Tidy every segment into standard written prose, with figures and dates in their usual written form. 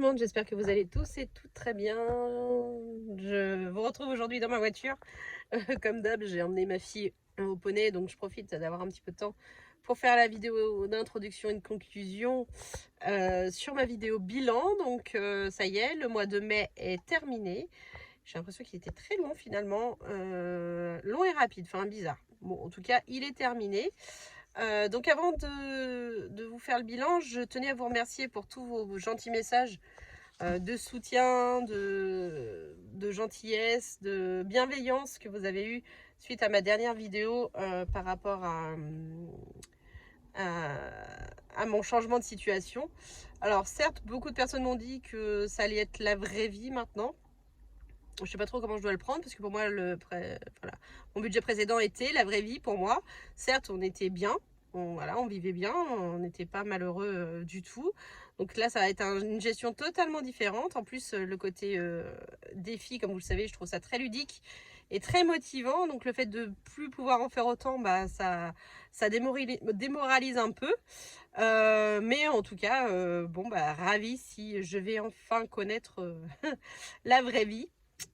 monde, j'espère que vous allez tous et toutes très bien. Je vous retrouve aujourd'hui dans ma voiture. Comme d'hab, j'ai emmené ma fille au poney, donc je profite d'avoir un petit peu de temps pour faire la vidéo d'introduction et de conclusion sur ma vidéo bilan. Donc ça y est, le mois de mai est terminé. J'ai l'impression qu'il était très long finalement, long et rapide, enfin bizarre. Bon, en tout cas, il est terminé. Donc avant de vous faire le bilan, je tenais à vous remercier pour tous vos gentils messages de soutien, de gentillesse, de bienveillance que vous avez eu suite à ma dernière vidéo par rapport à mon changement de situation. Alors certes, beaucoup de personnes m'ont dit que ça allait être la vraie vie maintenant. Je ne sais pas trop comment je dois le prendre parce que pour moi, voilà, mon budget précédent était la vraie vie pour moi. Certes, on était bien, on vivait bien, on n'était pas malheureux du tout. Donc là, ça va être une gestion totalement différente. En plus, le côté défi, comme vous le savez, je trouve ça très ludique et très motivant. Donc le fait de plus pouvoir en faire autant, bah, ça démoralise un peu. Mais en tout cas, bon, bah, ravi si je vais enfin connaître la vraie vie.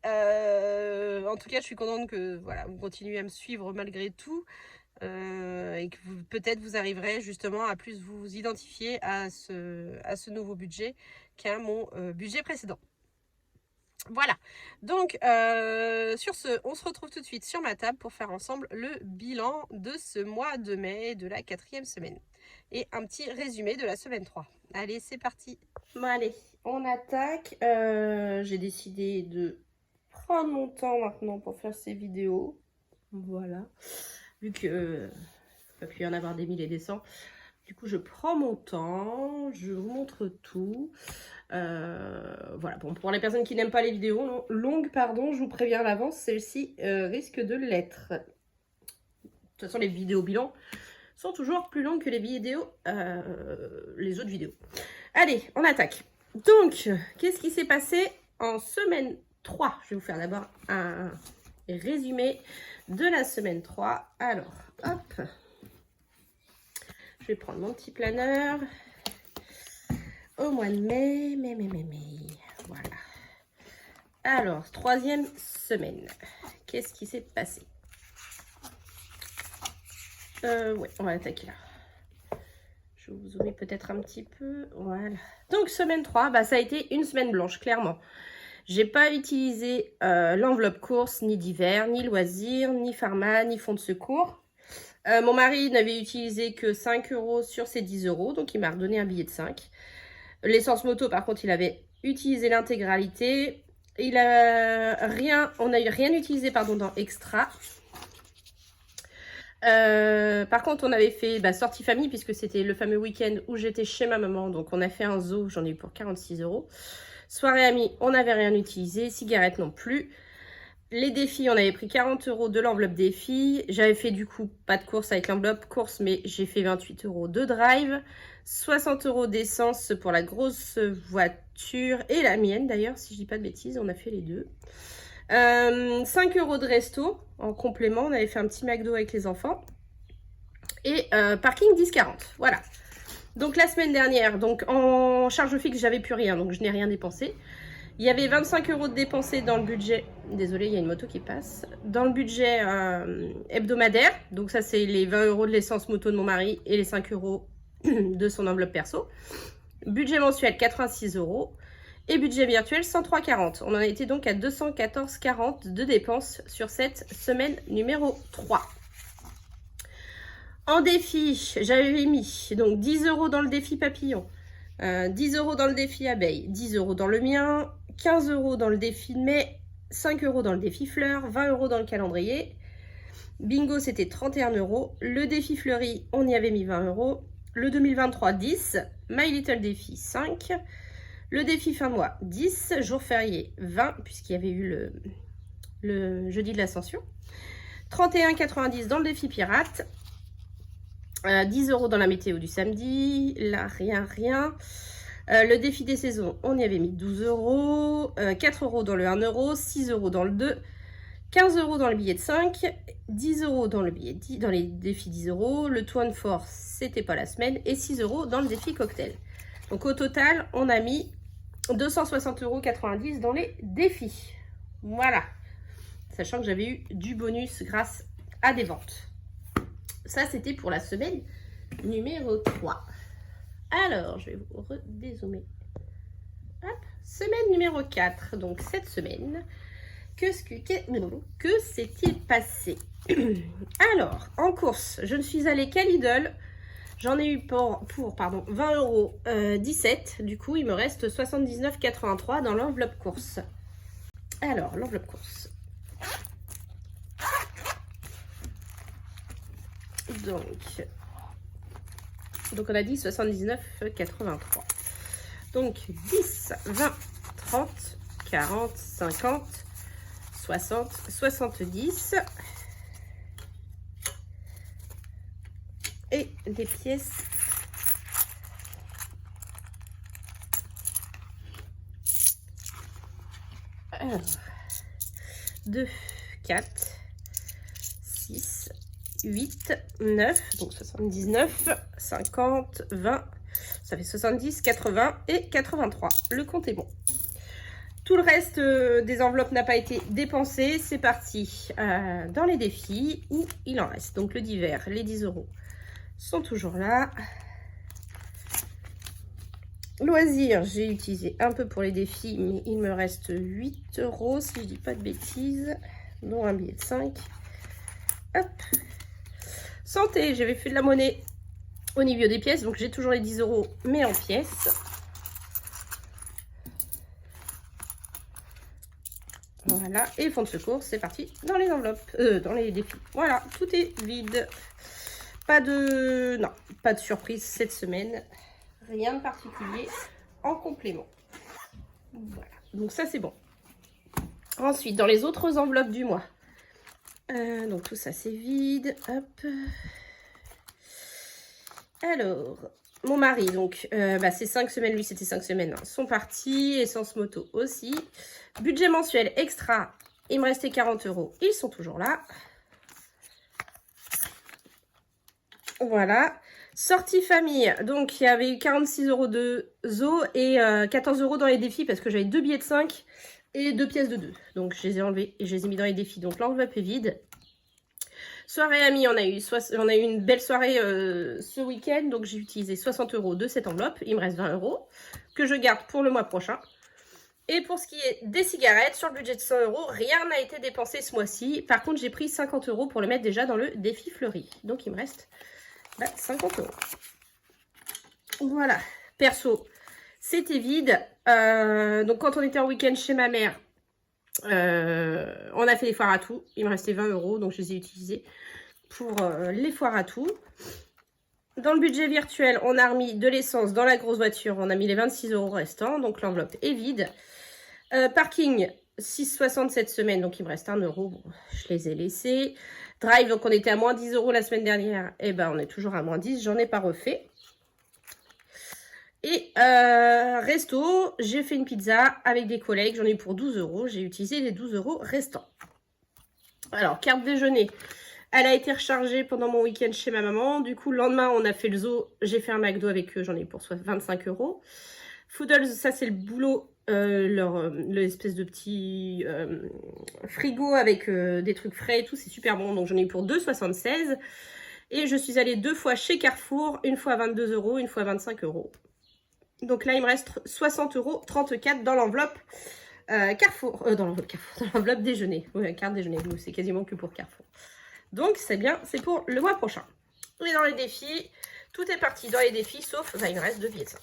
En tout cas, je suis contente que voilà, vous continuez à me suivre malgré tout et que peut-être vous arriverez justement à plus vous identifier à ce nouveau budget qu'à mon budget précédent. Voilà, donc sur ce, on se retrouve tout de suite sur ma table pour faire ensemble le bilan de ce mois de mai, de la 4e semaine. Et un petit résumé de la semaine 3. Allez, c'est parti. Bon, allez, on attaque. J'ai décidé de prendre mon temps maintenant pour faire ces vidéos. Voilà. Vu que il va plus y en avoir des mille et des cents. Du coup, je prends mon temps, je vous montre tout. Voilà, bon, pour les personnes qui n'aiment pas les vidéos longues, pardon, je vous préviens à l'avance, celle-ci risque de l'être. De toute façon, les vidéos bilan sont toujours plus longues que les les autres vidéos. Allez, on attaque. Donc, qu'est-ce qui s'est passé en semaine 3? Je vais vous faire d'abord un résumé de la semaine 3. Alors, hop. Je vais prendre mon petit planeur. Au mois de mai. Voilà. Alors, 3e semaine. Qu'est-ce qui s'est passé? Ouais, on va attaquer là. Je vais vous zoomer peut-être un petit peu. Voilà. Donc, semaine 3, bah, ça a été une semaine blanche, clairement. J'ai pas utilisé l'enveloppe course, ni d'hiver, ni loisirs, ni pharma, ni fonds de secours. Mon mari n'avait utilisé que 5 € sur ses 10 €, donc il m'a redonné un billet de 5. L'essence moto, par contre, il avait utilisé l'intégralité. On n'a rien utilisé, pardon, dans extra. Par contre, on avait fait sortie famille, puisque c'était le fameux week-end où j'étais chez ma maman. Donc, on a fait un zoo, j'en ai eu pour 46 €. Soirée amis, on n'avait rien utilisé. Cigarettes non plus. Les défis, on avait pris 40 € de l'enveloppe défis. J'avais fait du coup pas de course avec l'enveloppe course, mais j'ai fait 28 € de drive. 60 € d'essence pour la grosse voiture et la mienne d'ailleurs, si je dis pas de bêtises, on a fait les deux. 5 € de resto en complément, on avait fait un petit McDo avec les enfants. Et parking 10,40, voilà. Donc la semaine dernière, donc en charge fixe, j'avais plus rien, donc je n'ai rien dépensé. Il y avait 25 € de dépensés dans le budget, désolé, il y a une moto qui passe, dans le budget hebdomadaire. Donc ça, c'est les 20 € de l'essence moto de mon mari et les 5 € de son enveloppe perso. Budget mensuel, 86 € et budget virtuel, 103,40. On en était donc à 214,40 € de dépenses sur cette semaine numéro 3. En défi, j'avais mis donc 10 € dans le défi papillon, 10 € dans le défi abeille, 10 € dans le mien, 15 € dans le défi de mai, 5 € dans le défi fleurs, 20 € dans le calendrier. Bingo, c'était 31 €. Le défi fleuri, on y avait mis 20 €. Le 2023, 10. My Little Défi, 5. Le défi fin de mois, 10. Jour férié, 20, puisqu'il y avait eu le jeudi de l'ascension. 31,90 € dans le défi pirate. 10 € dans la météo du samedi. Là, rien. Le défi des saisons, on y avait mis 12 €. 4 € dans le 1 €. 6 € dans le 2. 15 € dans le billet de 5, 10 € dans dans les défis 10 €, le Two and Force, c'était pas la semaine, et 6 € dans le défi cocktail. Donc au total, on a mis 260,90 € dans les défis. Voilà. Sachant que j'avais eu du bonus grâce à des ventes. Ça, c'était pour la semaine numéro 3. Alors, je vais vous redézoomer. Hop. Semaine numéro 4. Donc, cette semaine, que s'est-il passé? Alors, en course, je ne suis allée qu'à Lidl. J'en ai eu pour 20,17 €. Du coup, il me reste 79,83 € dans l'enveloppe course. Alors, l'enveloppe course. Donc on a dit 79,83. Donc 10, 20, 30, 40, 50, 60, 70. Et des pièces alors, 2, 4, 6, 8, 9, donc 79, 50, 20, ça fait 70, 80 et 83. Le compte est bon. Tout le reste des enveloppes n'a pas été dépensé. C'est parti dans les défis où il en reste. Donc le divers, les 10 € sont toujours là. Loisirs, j'ai utilisé un peu pour les défis, mais il me reste 8 € si je dis pas de bêtises, dont un billet de 5. Hop. Santé, j'avais fait de la monnaie au niveau des pièces, donc j'ai toujours les 10 € mais en pièces. Voilà, et fonds de secours, c'est parti dans les enveloppes, dans les défis. Voilà, tout est vide. Pas de surprise cette semaine. Rien de particulier en complément. Voilà, donc ça c'est bon. Ensuite, dans les autres enveloppes du mois. Donc tout ça c'est vide. Hop. Alors, mon mari, donc ces 5 semaines, lui c'était 5 semaines, hein, sont partis. Essence moto aussi. Budget mensuel extra, il me restait 40 €. Ils sont toujours là. Voilà. Sortie famille, donc il y avait eu 46 € de zoo et 14 € dans les défis parce que j'avais 2 billets de 5 et 2 pièces de 2. Donc je les ai enlevés et je les ai mis dans les défis. Donc l'enveloppe est vide. Soirée amis, on a eu une belle soirée ce week-end. Donc j'ai utilisé 60 € de cette enveloppe. Il me reste 20 € que je garde pour le mois prochain. Et pour ce qui est des cigarettes, sur le budget de 100 €, rien n'a été dépensé ce mois-ci. Par contre, j'ai pris 50 € pour le mettre déjà dans le défi fleuri. Donc il me reste 50 €. Voilà, perso, c'était vide. Donc quand on était en week-end chez ma mère, on a fait les foires à tout. Il me restait 20 €, donc je les ai utilisés pour les foires à tout. Dans le budget virtuel, on a remis de l'essence dans la grosse voiture. On a mis les 26 € restants, donc l'enveloppe est vide. Parking, 6,60 € cette semaine, donc il me reste 1 €. Bon, je les ai laissés. Drive, donc on était à moins 10 € la semaine dernière. Et ben on est toujours à moins 10, j'en ai pas refait. Et resto, j'ai fait une pizza avec des collègues, j'en ai eu pour 12 €. J'ai utilisé les 12 € restants. Alors, carte déjeuner, elle a été rechargée pendant mon week-end chez ma maman. Du coup, le lendemain, on a fait le zoo. J'ai fait un McDo avec eux, j'en ai eu pour 25 €. Foodles, ça c'est le boulot. L'espèce de petit frigo avec des trucs frais et tout, c'est super bon. Donc j'en ai eu pour 2,76 €. Et je suis allée 2 fois chez Carrefour, une fois à 22 €, une fois à 25 €. Donc là, il me reste 60,34 € dans l'enveloppe Carrefour. Dans l'enveloppe déjeuner. Ouais, carte déjeuner, c'est quasiment que pour Carrefour. Donc c'est bien, c'est pour le mois prochain. Et dans les défis, tout est parti dans les défis, sauf il me reste 2 billets de 5.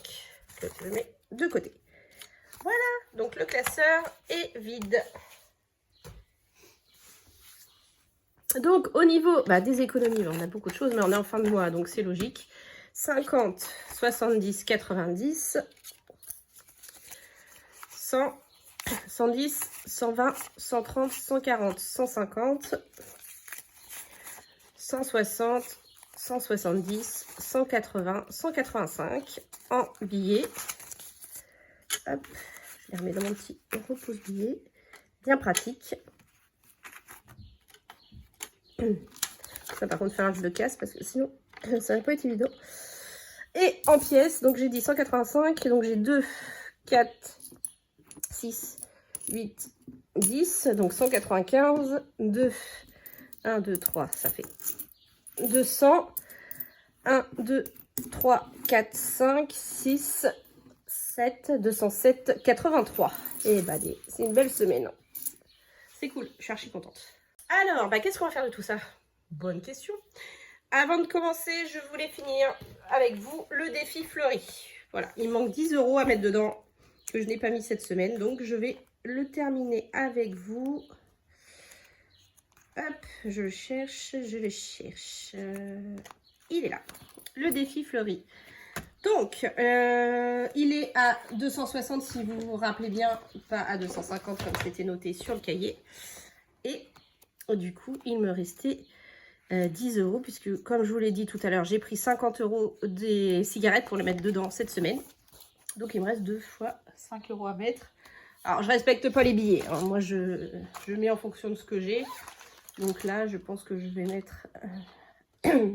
Que je mets de côté. Voilà, donc le classeur est vide. Donc au niveau des économies, on a beaucoup de choses, mais on est en fin de mois, donc c'est logique. 50, 70, 90, 100, 110, 120, 130, 140, 150, 160, 170, 180, 185 en billets. Hop, je les remets dans mon petit repose-billet. Bien pratique. Ça par contre, je le casse parce que sinon, ça va pas être évident. Et en pièces, donc j'ai dit 185, donc j'ai 2, 4, 6, 8, 10. Donc 195, 2, 1, 2, 3, ça fait 200. 1, 2, 3, 4, 5, 6, 7, 207, 83. Et bah, c'est une belle semaine. C'est cool, je suis archi contente. Alors, bah, qu'est-ce qu'on va faire de tout ça? Bonne question. Avant de commencer, je voulais finir avec vous le défi fleuri. Voilà, il manque 10 € à mettre dedans que je n'ai pas mis cette semaine. Donc, je vais le terminer avec vous. Hop, je le cherche, je le cherche. Il est là, le défi fleuri. Donc, il est à 260 si vous vous rappelez bien, pas à 250 comme c'était noté sur le cahier. Et du coup, il me restait 10 € puisque, comme je vous l'ai dit tout à l'heure, j'ai pris 50 € des cigarettes pour les mettre dedans cette semaine. Donc, il me reste 2 fois 5 € à mettre. Alors, je respecte pas les billets. Hein. Moi, je mets en fonction de ce que j'ai. Donc là, je pense que je vais mettre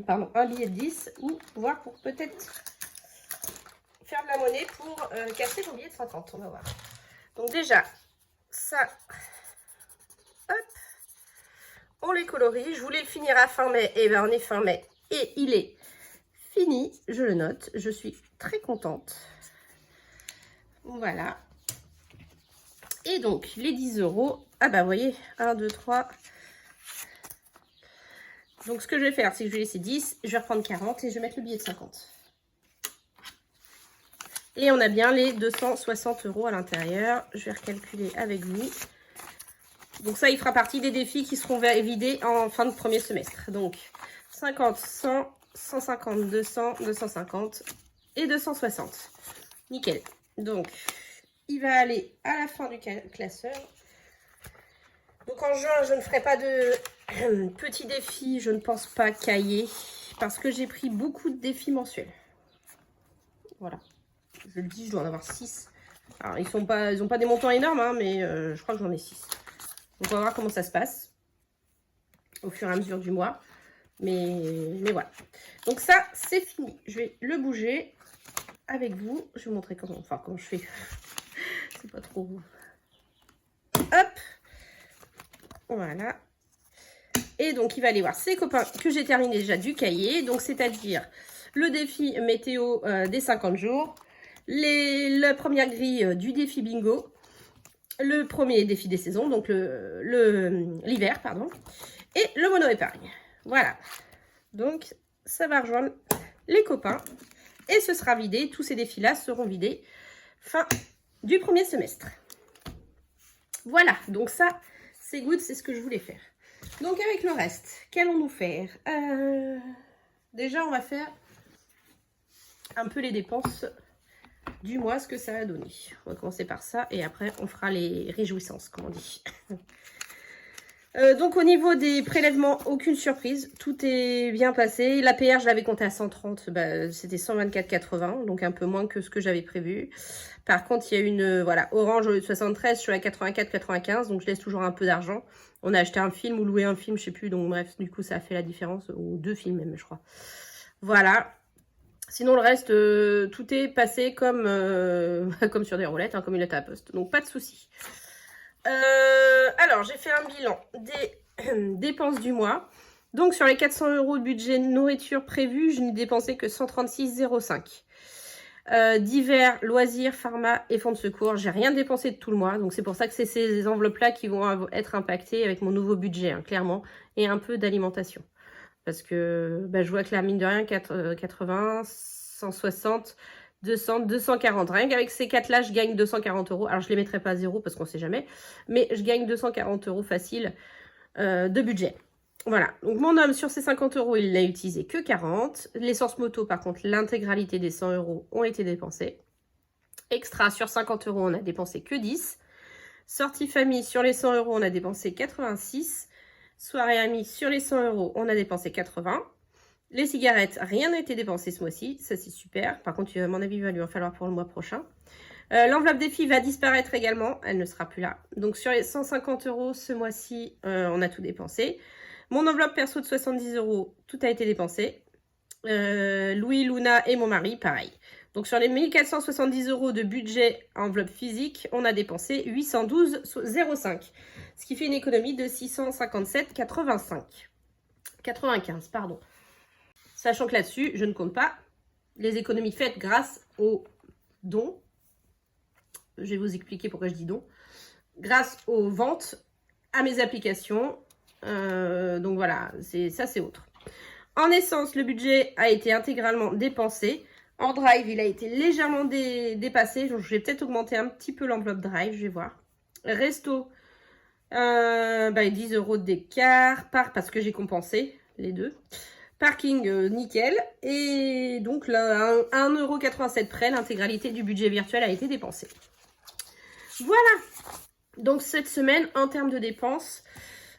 pardon, un billet de 10 ou voir pour peut-être faire de la monnaie pour casser mon billet de 50. On va voir. Donc déjà, ça, hop, on les colorie. Je voulais le finir à fin mai. Et bien, on est fin mai. Et il est fini. Je le note. Je suis très contente. Voilà. Et donc, les 10 €. Ah bah, vous voyez, 1, 2, 3. Donc, ce que je vais faire, c'est que je vais laisser 10. Je vais reprendre 40 et je vais mettre le billet de 50. Et on a bien les 260 € à l'intérieur. Je vais recalculer avec vous. Donc ça, il fera partie des défis qui seront vidés en fin de premier semestre. Donc 50, 100, 150, 200, 250 et 260. Nickel. Donc, il va aller à la fin du classeur. Donc en juin, je ne ferai pas de petits défis, je ne pense pas cahier. Parce que j'ai pris beaucoup de défis mensuels. Voilà. Je le dis, je dois en avoir 6. Alors, ils n'ont pas des montants énormes, hein, mais je crois que j'en ai 6. Donc, on va voir comment ça se passe au fur et à mesure du mois. Mais voilà. Donc, ça, c'est fini. Je vais le bouger avec vous. Je vais vous montrer comment je fais. C'est pas trop... Hop. Voilà. Et donc, il va aller voir ses copains que j'ai terminé déjà du cahier. Donc, c'est-à-dire le défi météo des 50 jours. La première grille du défi bingo, le premier défi des saisons, donc l'hiver, pardon, et le mono épargne. Voilà. Donc, ça va rejoindre les copains et ce sera vidé. Tous ces défis-là seront vidés fin du premier semestre. Voilà. Donc ça, c'est good, c'est ce que je voulais faire. Donc, avec le reste, qu'allons-nous faire? Déjà, on va faire un peu les dépenses du mois, ce que ça a donné. On va commencer par ça et après on fera les réjouissances, comme on dit. Donc au niveau des prélèvements, aucune surprise, tout est bien passé. L'APR, je l'avais compté à 130, bah, c'était 124,80, donc un peu moins que ce que j'avais prévu. Par contre, il y a une voilà, Orange au lieu de 73, je suis à 84,95, donc je laisse toujours un peu d'argent. On a acheté un film ou loué un film, je sais plus, donc bref, du coup ça a fait la différence, ou 2 films même, je crois. Voilà. Sinon, le reste, tout est passé comme, comme sur des roulettes, hein, comme une lettre à la poste. Donc, pas de souci. Alors, j'ai fait un bilan des dépenses du mois. Donc, sur les 400 € de budget nourriture prévu, je n'ai dépensé que 136,05. Divers, loisirs, pharma et fonds de secours, j'ai rien dépensé de tout le mois. Donc, c'est pour ça que c'est ces enveloppes-là qui vont être impactées avec mon nouveau budget, hein, clairement. Et un peu d'alimentation. Parce que bah, je vois que la mine de rien, 80, 160, 200, 240. Rien qu'avec ces 4-là, je gagne 240 €. Alors, je ne les mettrai pas à 0 parce qu'on ne sait jamais. Mais je gagne 240 € facile de budget. Voilà. Donc, mon homme, sur ces 50 €, il n'a utilisé que 40. L'essence moto, par contre, l'intégralité des 100 € ont été dépensés. Extra, sur 50 €, on a dépensé que 10. Sortie famille, sur les 100 €, on a dépensé 86. Soirée amis, sur les 100 €, on a dépensé 80. Les cigarettes, rien n'a été dépensé ce mois-ci. Ça, c'est super. Par contre, à mon avis, il va lui en falloir pour le mois prochain. L'enveloppe des filles va disparaître également. Elle ne sera plus là. Donc, sur les 150 € ce mois-ci, on a tout dépensé. Mon enveloppe perso de 70 €, tout a été dépensé. Louis, Luna et mon mari, pareil. Donc sur les 1470 € de budget enveloppe physique, on a dépensé 812,05, ce qui fait une économie de 657,95, pardon. Sachant que là-dessus, je ne compte pas les économies faites grâce aux dons. Je vais vous expliquer pourquoi je dis dons. Grâce aux ventes à mes applications. Donc voilà, ça c'est autre. En essence, le budget a été intégralement dépensé. En drive, il a été légèrement dépassé. Donc, je vais peut-être augmenter un petit peu l'enveloppe drive, je vais voir. Resto, 10 € d'écart, parce que j'ai compensé les deux. Parking, nickel. Et donc là, 1,87 € près, l'intégralité du budget virtuel a été dépensée. Voilà. Donc cette semaine, en termes de dépenses,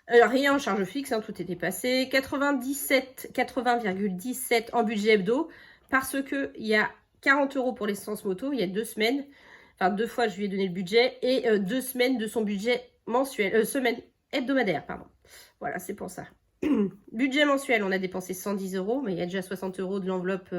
rien en charge fixe, hein, tout était passé. 80,17 en budget hebdo, parce qu'il y a 40 € pour l'essence moto, il y a 2 semaines. Enfin, 2 fois, je lui ai donné le budget. Et 2 semaines de son budget mensuel. Semaine hebdomadaire, pardon. Voilà, c'est pour ça. Budget mensuel, on a dépensé 110 €, mais il y a déjà 60 € de l'enveloppe.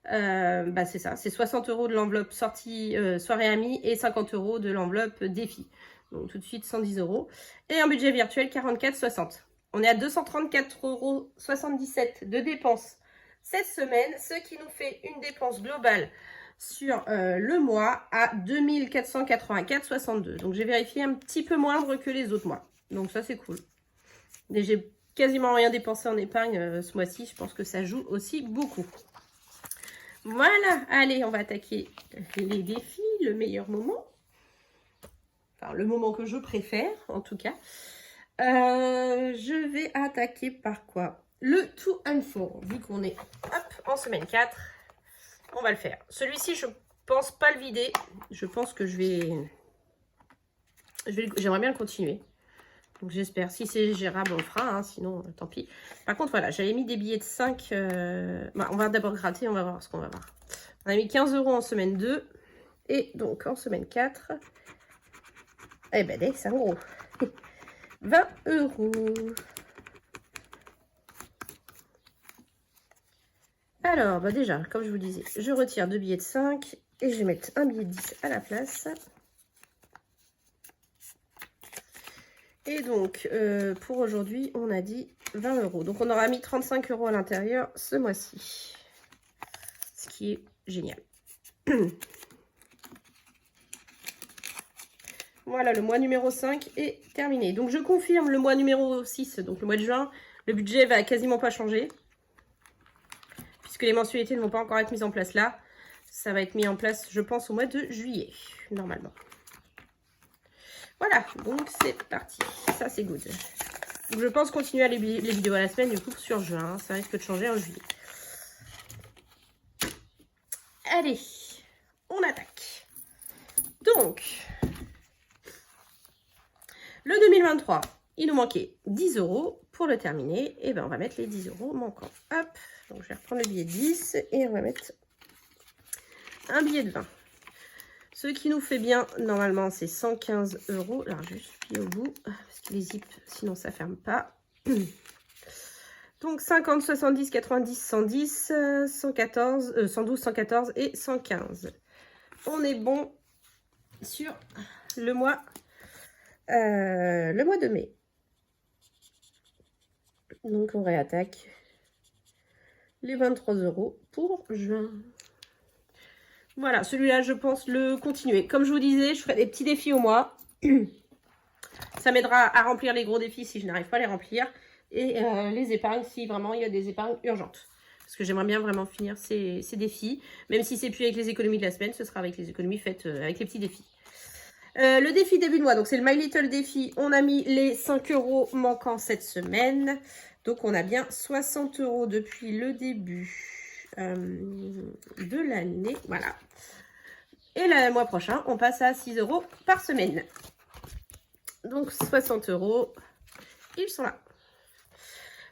C'est ça, c'est 60 € de l'enveloppe sortie soirée amis et 50 € de l'enveloppe défi. Donc tout de suite 110 €. Et un budget virtuel 44,60. On est à 234,77 € de dépenses cette semaine, ce qui nous fait une dépense globale sur le mois à 2484,62. Donc j'ai vérifié un petit peu moindre que les autres mois. Donc ça c'est cool. Et j'ai quasiment rien dépensé en épargne ce mois-ci. Je pense que ça joue aussi beaucoup. Voilà, allez, on va attaquer les défis, le meilleur moment. Enfin, le moment que je préfère, en tout cas. Je vais attaquer par quoi? Le To and Fro, vu qu'on est en semaine 4. On va le faire. Celui-ci, je pense pas le vider. Je pense que j'aimerais bien le continuer. Donc j'espère. Si c'est gérable, on le fera. Hein, sinon, tant pis. Par contre, voilà, j'avais mis des billets de 5. On va d'abord gratter, on va voir ce qu'on va voir. On a mis 15 € en semaine 2. Et donc, en semaine 4. Eh ben, c'est un gros. 20 €. Alors, déjà, comme je vous disais, je retire 2 billets de 5. Et je vais mettre un billet de 10 à la place. Et donc, pour aujourd'hui, on a dit 20 €. Donc, on aura mis 35 € à l'intérieur ce mois-ci. Ce qui est génial. Voilà, le mois numéro 5 est terminé. Donc, je confirme le mois numéro 6, donc le mois de juin. Le budget va quasiment pas changer. Puisque les mensualités ne vont pas encore être mises en place là. Ça va être mis en place, je pense, au mois de juillet, normalement. Voilà, donc c'est parti. Ça, c'est good. Donc, je pense continuer les vidéos à la semaine, du coup, sur juin. Hein. Ça risque de changer en juillet. Allez, on attaque. Donc, le 2023, il nous manquait 10 € pour le terminer. Et bien, on va mettre les 10 € manquants. Hop, donc je vais reprendre le billet de 10 et on va mettre un billet de 20. Ce qui nous fait bien, normalement, c'est 115 €. Alors, juste plie au bout, parce que les zips, sinon ça ne ferme pas. Donc, 50, 70, 90, 110, 114, 112, 114 et 115. On est bon sur le mois de mai. Donc, on réattaque les 23 € pour juin. Voilà, celui-là, je pense le continuer. Comme je vous disais, je ferai des petits défis au mois. Ça m'aidera à remplir les gros défis si je n'arrive pas à les remplir. Et les épargnes, si vraiment il y a des épargnes urgentes. Parce que j'aimerais bien vraiment finir ces défis. Même si c'est plus avec les économies de la semaine, ce sera avec les économies faites avec les petits défis. Le défi début de mois, donc c'est le My Little défi. On a mis les 5 € manquants cette semaine. Donc on a bien 60 € depuis le début de l'année. Voilà. Et le mois prochain, on passe à 6 € par semaine. Donc 60 €, ils sont là.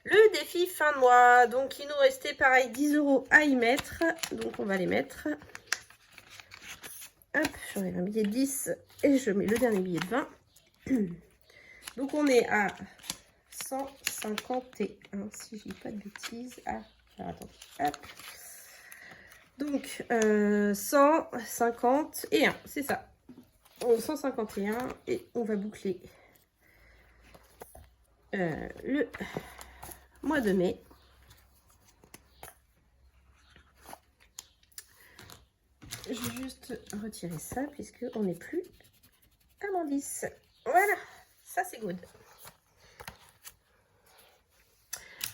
Le défi fin de mois. Donc il nous restait pareil 10 € à y mettre. Donc on va les mettre. Hop, j'enlève un billet de 10 et je mets le dernier billet de 20. Donc on est à 151, si je dis pas de bêtises. Ah, alors attends. Hop. Donc, 151, c'est ça. 151 et on va boucler le mois de mai. Je vais juste retirer ça puisque on n'est plus à mon 10. Voilà, ça c'est good.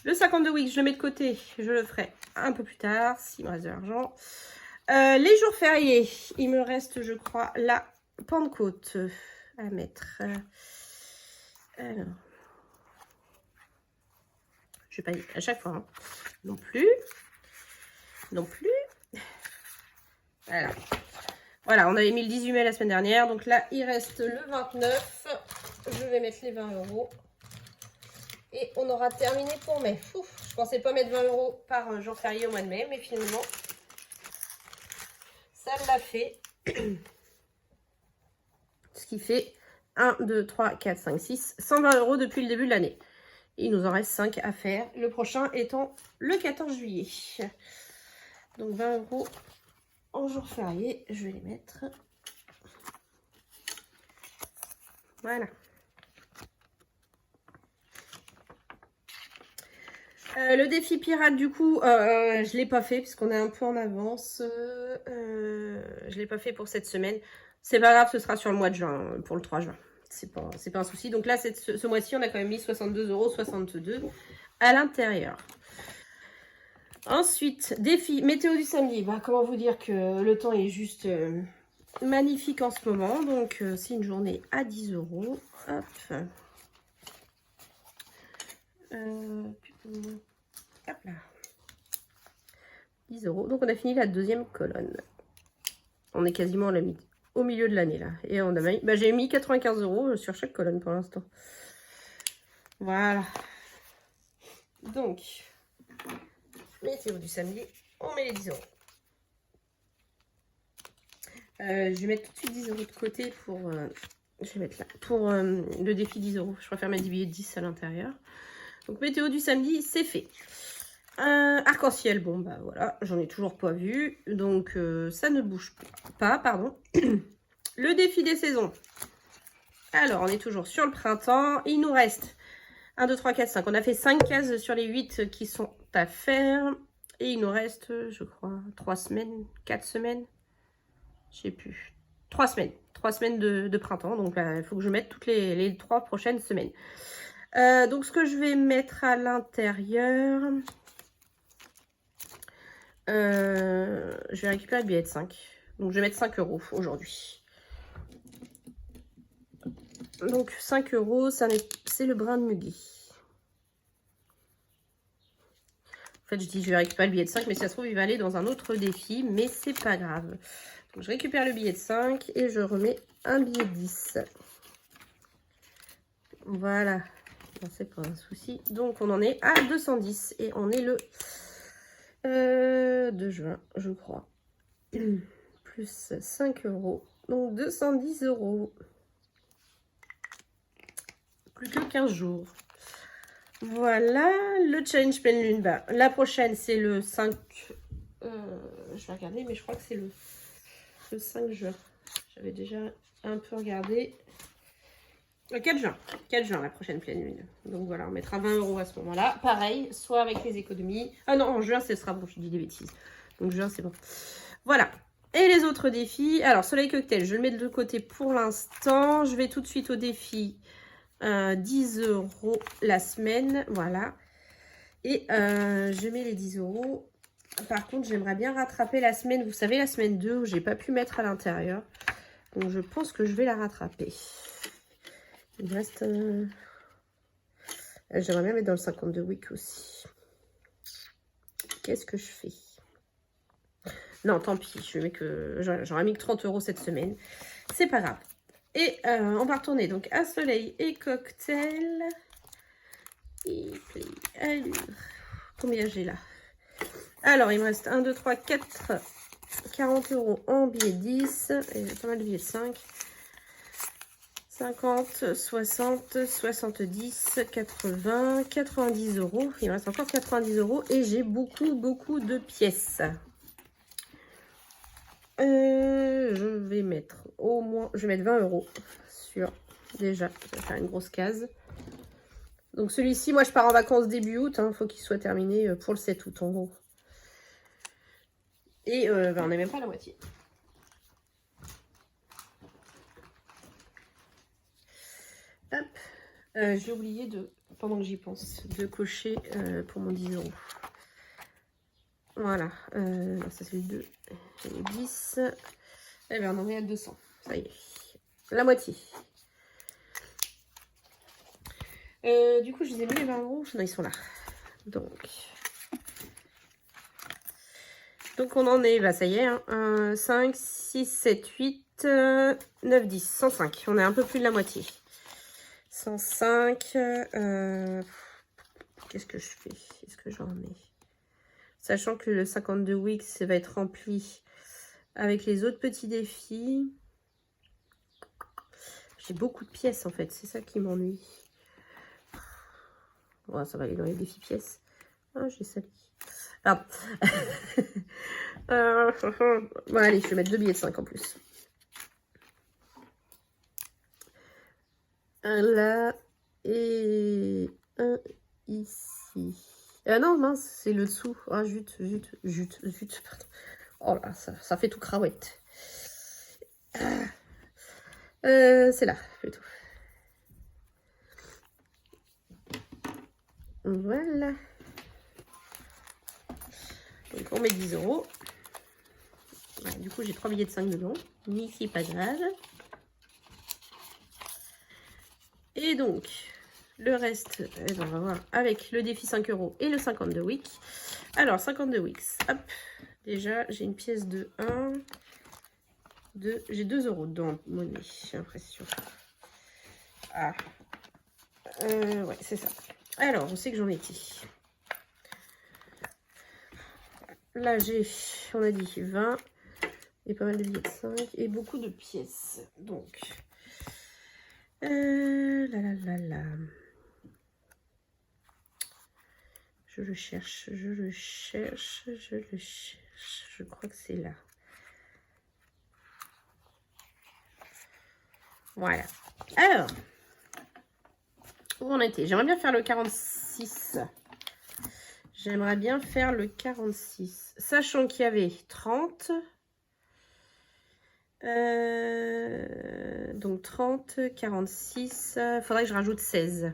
Le 52 weeks, je le mets de côté. Je le ferai un peu plus tard, s'il me reste de l'argent. Les jours fériés, il me reste, je crois, la Pentecôte à mettre. Alors, je vais pas dire à chaque fois, hein. Non plus. Non plus. Voilà. Voilà, on avait mis le 18 mai la semaine dernière. Donc là, il reste le 29. Je vais mettre les 20 €. Et on aura terminé pour mai. Ouf, je pensais pas mettre 20 € par jour férié au mois de mai, mais finalement, ça l'a fait. Ce qui fait 1, 2, 3, 4, 5, 6, 120 € depuis le début de l'année. Il nous en reste 5 à faire. Le prochain étant le 14 juillet. Donc 20 € en jour férié. Je vais les mettre. Voilà. Le défi pirate, du coup, je ne l'ai pas fait puisqu'on est un peu en avance. Je ne l'ai pas fait pour cette semaine. C'est pas grave, ce sera sur le mois de juin, pour le 3 juin. C'est pas un souci. Donc là, ce mois-ci, on a quand même mis 62,62 € à l'intérieur. Ensuite, défi météo du samedi. Bah, comment vous dire que le temps est juste magnifique en ce moment. Donc, c'est une journée à 10 €. Hop. Hop là. 10 €. Donc, on a fini la deuxième colonne. On est quasiment au milieu de l'année, là. Et on a mis, bah, j'ai mis 95 € sur chaque colonne pour l'instant. Voilà. Donc, météo du samedi, on met les 10 €. Je vais mettre tout de suite 10 € de côté pour... je vais mettre là. Pour le défi 10 €. Je préfère mettre des billets de 10 à l'intérieur. Donc, météo du samedi, c'est fait. Arc-en-ciel, bon, bah voilà, j'en ai toujours pas vu. Donc, ça ne bouge pas, pardon. Le défi des saisons. Alors, on est toujours sur le printemps. Il nous reste 1, 2, 3, 4, 5. On a fait 5 cases sur les 8 qui sont à faire. Et il nous reste, je crois, 3 semaines, 4 semaines. Je sais plus. 3 semaines. 3 semaines de printemps. Donc, il faut que je mette toutes les 3 prochaines semaines. Donc, ce que je vais mettre à l'intérieur... je vais récupérer le billet de 5. Donc, je vais mettre 5 € aujourd'hui. Donc, 5 €, c'est le brin de muguet. En fait, je dis je vais récupérer le billet de 5, mais si ça se trouve, il va aller dans un autre défi. Mais c'est pas grave. Donc, je récupère le billet de 5 et je remets un billet de 10. Voilà. Bon, c'est pas un souci. Donc, on en est à 210. Et on est le 2 juin, je crois. Plus 5 €. Donc, 210 €. Plus que 15 jours. Voilà, le challenge pleine lune. Bah, la prochaine, c'est le 5... je vais regarder, mais je crois que c'est le 5 juin. J'avais déjà un peu regardé. Le 4 juin. 4 juin, la prochaine pleine lune. Donc voilà, on mettra 20 € à ce moment-là. Pareil, soit avec les économies. Ah non, en juin, ce sera bon, je dis des bêtises. Donc juin, c'est bon. Voilà. Et les autres défis. Alors, soleil cocktail, je le mets de côté pour l'instant. Je vais tout de suite au défi 10 € la semaine. Voilà. Et je mets les 10 €. Par contre, j'aimerais bien rattraper la semaine. Vous savez, la semaine 2 où j'ai pas pu mettre à l'intérieur. Donc, je pense que je vais la rattraper. Il reste... j'aimerais bien mettre dans le 52 week aussi. Qu'est-ce que je fais? Non, tant pis. J'aurais mis que 30 € cette semaine. C'est pas grave. Et on va retourner donc à soleil et cocktail. Et play, allure. Combien j'ai là? Alors, il me reste 1, 2, 3, 4, 40 € en billet 10. Et pas mal de billets 5. 50, 60, 70, 80, 90 €. Il me reste encore 90 € et j'ai beaucoup de pièces. Je vais mettre au moins, je vais mettre 20 € sur, déjà, je vais faire une grosse case. Donc celui-ci, moi je pars en vacances début août, il faut qu'il soit terminé pour le 7 août en gros. Et on n'est même pas à la moitié. Hop, j'ai oublié de, pendant que j'y pense, de cocher pour mon 10 €. Voilà, ça c'est le 2, le 10. Eh bien, on en est à 200, ça y est, la moitié. Du coup, je les ai mis les 20 €, non, ils sont là. Donc on en est, bah ça y est, 1, 5, 6, 7, 8, 9, 10, 105. On est un peu plus de la moitié. 105. Qu'est-ce que je fais? Est-ce que j'en mets? Sachant que le 52 weeks va être rempli avec les autres petits défis. J'ai beaucoup de pièces en fait, c'est ça qui m'ennuie. Bon, ça va aller dans les défis pièces. Ah, j'ai sali. Ah. Bon, allez, je vais mettre 2 billets de 5 en plus. Un là et un ici. Non, mince, c'est le dessous. Ah, zut. Pardon. Oh là, ça fait tout cravette. C'est là, plutôt. Voilà. Donc, on met 10 €. Ouais, du coup, j'ai 3 billets de 5 dedans. Mais c'est pas grave. Et donc, le reste, on va voir avec le défi 5 € et le 52 weeks. Alors, 52 weeks, hop. Déjà, j'ai une pièce de 1, 2, j'ai 2 € dedans, monnaie, j'ai l'impression. Ah. Ouais, c'est ça. Alors, on sait que j'en étais. Là, j'ai, on a dit 20, et pas mal de billets de 5, et beaucoup de pièces. Donc, là. Je le cherche. Je crois que c'est là. Voilà. Alors, où on était? J'aimerais bien faire le 46. J'aimerais bien faire le 46. Sachant qu'il y avait 30. Donc 30, 46. Il faudrait que je rajoute 16.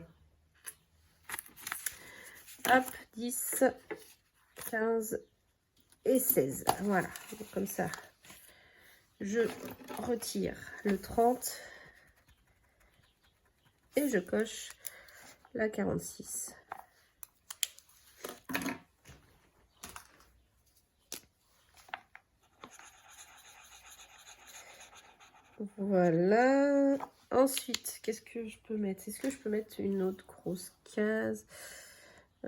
Hop, 10, 15 et 16. Voilà, donc comme ça, je retire le 30 et je coche la 46. Voilà. Ensuite, qu'est-ce que je peux mettre? Est-ce que je peux mettre une autre grosse case? Ah,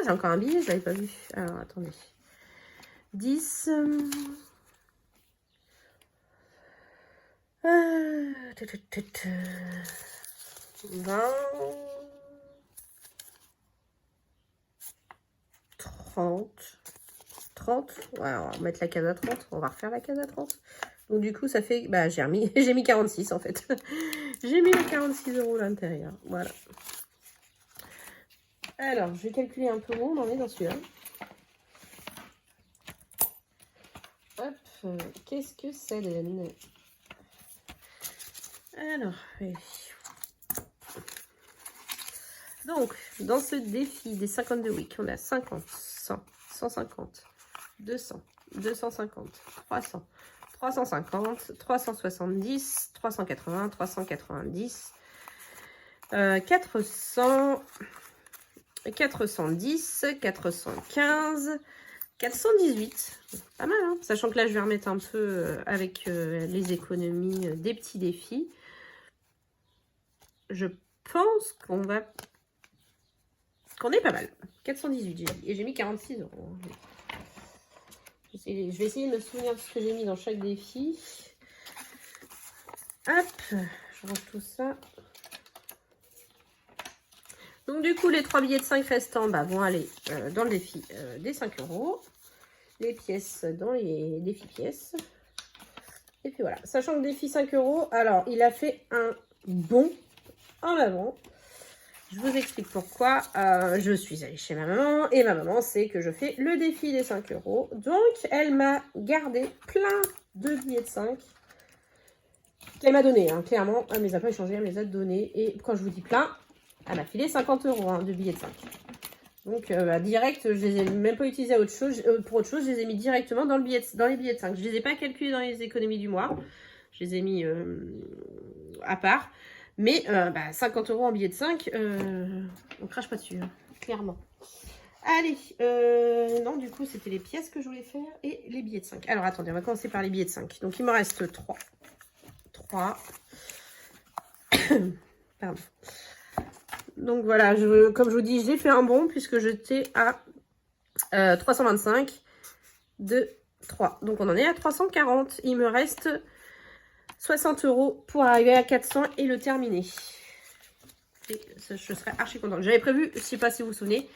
j'ai encore un billet, je l'avais pas vu. Alors, attendez. 10. 20. 30. 30. Ouais, on va mettre la case à 30. On va refaire la case à 30. Donc, du coup, ça fait... Bah, j'ai mis 46, en fait. J'ai mis les 46 € à l'intérieur. Voilà. Alors, je vais calculer un peu où on en est dans celui-là. Hop, qu'est-ce que ça donne? Alors, oui. Donc, dans ce défi des 52 weeks, on a 50, 100, 150, 200, 250, 300, 350, 370, 380, 390, 400, 410, 415, 418. Pas mal, hein, sachant que là, je vais remettre un peu avec les économies des petits défis. Je pense qu'on va... qu'on est pas mal. 418, j'ai dit. Et j'ai mis 46 €. Je vais essayer de me souvenir de ce que j'ai mis dans chaque défi. Hop, je range tout ça. Donc du coup, les 3 billets de 5 restants vont aller dans le défi des 5 €. Les pièces dans les défis pièces. Et puis voilà, sachant que le défi 5 €, alors il a fait un bond en avant. Je vous explique pourquoi. Je suis allée chez ma maman et ma maman sait que je fais le défi des 5 €. Donc elle m'a gardé plein de billets de 5 qu'elle m'a donné, hein, clairement. Elle ne les a pas échangés, elle me les a donnés. Et quand je vous dis plein, elle m'a filé 50 € hein, de billets de 5. Donc direct, je les ai même pas utilisés à autre chose, pour autre chose, je les ai mis directement dans les billets de 5. Je les ai pas calculés dans les économies du mois. Je les ai mis à part. Mais 50 € en billets de 5, on crache pas dessus, hein, clairement. Allez, non, du coup, c'était les pièces que je voulais faire et les billets de 5. Alors, attendez, on va commencer par les billets de 5. Donc, il me reste 3. 3. Pardon. Donc, voilà, comme je vous dis, j'ai fait un bond puisque j'étais à 325 de 3. Donc, on en est à 340. Il me reste 60 € pour arriver à 400 et le terminer. Et ça, je serais archi contente. J'avais prévu, je ne sais pas si vous vous souvenez,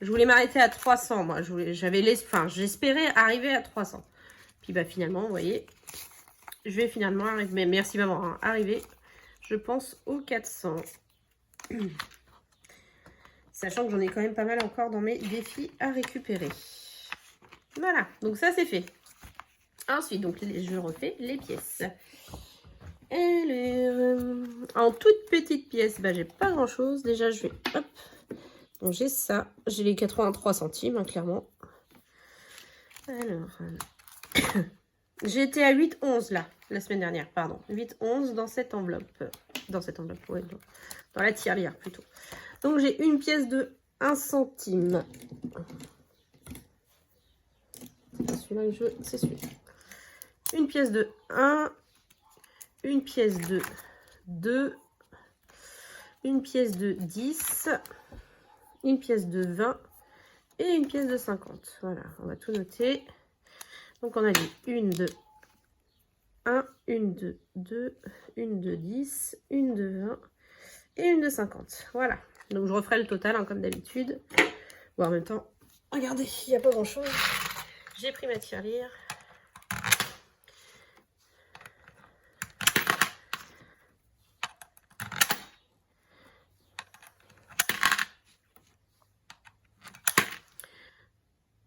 je voulais m'arrêter à 300. Moi, j'espérais arriver à 300. Puis finalement, vous voyez, je vais finalement arriver. Mais merci maman, hein, arriver, je pense, aux 400. Sachant que j'en ai quand même pas mal encore dans mes défis à récupérer. Voilà, donc ça c'est fait. Ensuite, donc je refais les pièces. En toute petite pièce, j'ai pas grand chose. Déjà, je vais, hop. Donc, j'ai ça. J'ai les 83 centimes, hein, clairement. Alors, j'étais à 8,11 là, la semaine dernière, pardon. 8,11 dans cette enveloppe. Dans cette enveloppe, ouais, dans la tirelire plutôt. Donc, j'ai une pièce de 1 centime. Celui-là que je veux, c'est celui-là. Une pièce de 1. Une pièce de 2, une pièce de 10, une pièce de 20 et une pièce de 50. Voilà, on va tout noter. Donc, on a dit une de 1, une de 2, une de 10, une de 20 et une de 50. Voilà, donc je referai le total hein, comme d'habitude. Bon, en même temps, regardez, il n'y a pas grand-chose. J'ai pris ma tirelire.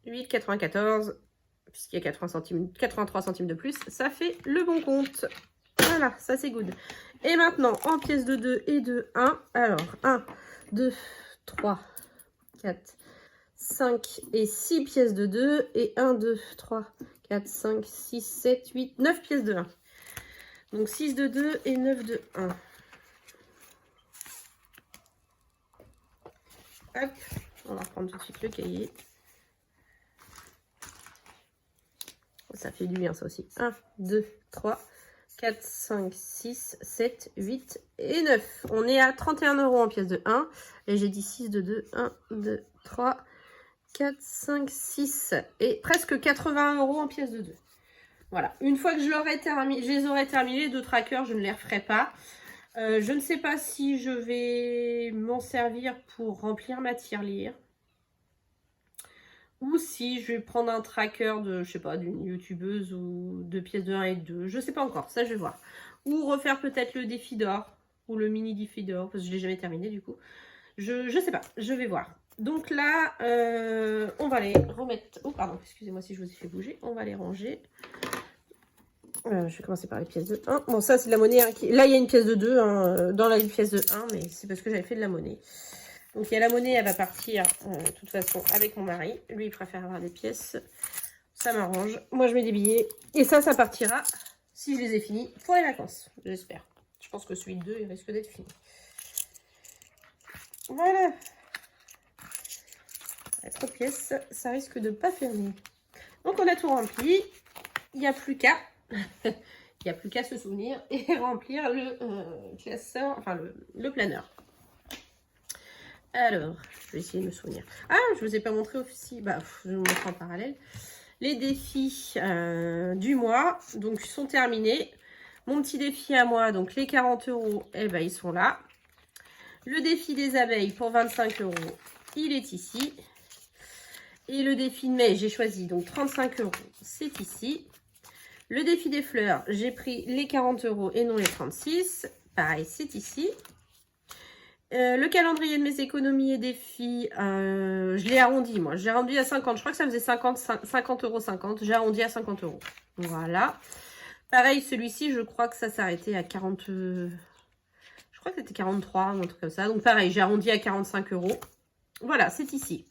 $8,94, puisqu'il y a 83 centimes de plus, ça fait le bon compte. Voilà, ça c'est good. Et maintenant, en pièces de 2 et de 1, alors 1, 2, 3, 4, 5 et 6 pièces de 2, et 1, 2, 3, 4, 5, 6, 7, 8, 9 pièces de 1. Donc 6 de 2 et 9 de 1. Hop, on va reprendre tout de suite le cahier. Ça fait du bien, ça aussi. 1, 2, 3, 4, 5, 6, 7, 8 et 9. On est à 31 € en pièce de 1. Et j'ai dit 6 de 2. 1, 2, 3, 4, 5, 6. Et presque 80 € en pièce de 2. Voilà. Une fois que je les aurai terminés, les 2 trackers, je ne les referai pas. Je ne sais pas si je vais m'en servir pour remplir ma tirelire. Ou si je vais prendre un tracker de, je sais pas, d'une youtubeuse ou de pièces de 1 et 2. Je sais pas encore, ça je vais voir. Ou refaire peut-être le défi d'or. Ou le mini défi d'or, parce que je l'ai jamais terminé du coup. Je sais pas, je vais voir. Donc là, on va les remettre... Oh pardon, excusez-moi si je vous ai fait bouger. On va les ranger. Je vais commencer par les pièces de 1. Bon, ça c'est de la monnaie. Hein, Là, il y a une pièce de 2 hein, dans la pièce de 1, mais c'est parce que j'avais fait de la monnaie. Donc, il y a la monnaie, elle va partir de toute façon avec mon mari. Lui, il préfère avoir des pièces. Ça m'arrange. Moi, je mets des billets. Et ça partira, si je les ai finis, pour les vacances. J'espère. Je pense que celui de 2, il risque d'être fini. Voilà. Trop de pièces, ça risque de pas fermer. Donc, on a tout rempli. Il n'y a plus qu'à... il n'y a plus qu'à se souvenir et remplir le classeur, enfin le planeur. Alors, je vais essayer de me souvenir. Ah, je vous ai pas montré aussi, je vais vous montrer en parallèle. Les défis du mois, donc sont terminés. Mon petit défi à moi, donc les 40 €, ils sont là. Le défi des abeilles pour 25 €, il est ici. Et le défi de mai, j'ai choisi donc 35 €, c'est ici. Le défi des fleurs, j'ai pris les 40 € et non les 36. Pareil, c'est ici. Le calendrier de mes économies et défis, je l'ai arrondi, moi. J'ai arrondi à 50. Je crois que ça faisait 50 €. J'ai arrondi à 50 €. Voilà. Pareil, celui-ci, je crois que ça s'arrêtait à 40... je crois que c'était 43 ou un truc comme ça. Donc pareil, j'ai arrondi à 45 €. Voilà, c'est ici.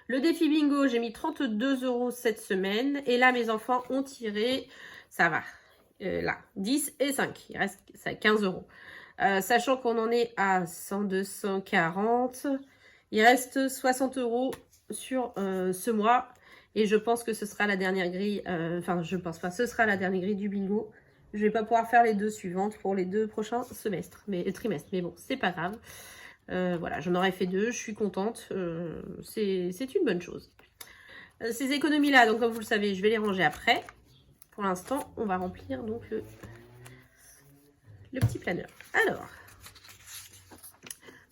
Le défi bingo, j'ai mis 32 € cette semaine. Et là, mes enfants ont tiré, ça va, là, 10 et 5. Il reste ça, 15 €. Sachant qu'on en est à 100, 240. Il reste 60 € sur ce mois. Et je pense que ce sera la dernière grille. Enfin, je pense pas. Ce sera la dernière grille du bingo. Je vais pas pouvoir faire les 2 suivantes pour les 2 prochains semestres, trimestres. Mais bon, c'est pas grave. Voilà, j'en aurais fait 2. Je suis contente. C'est une bonne chose. Ces économies-là, donc comme vous le savez, je vais les ranger après. Pour l'instant, on va remplir donc le petit planeur. Alors,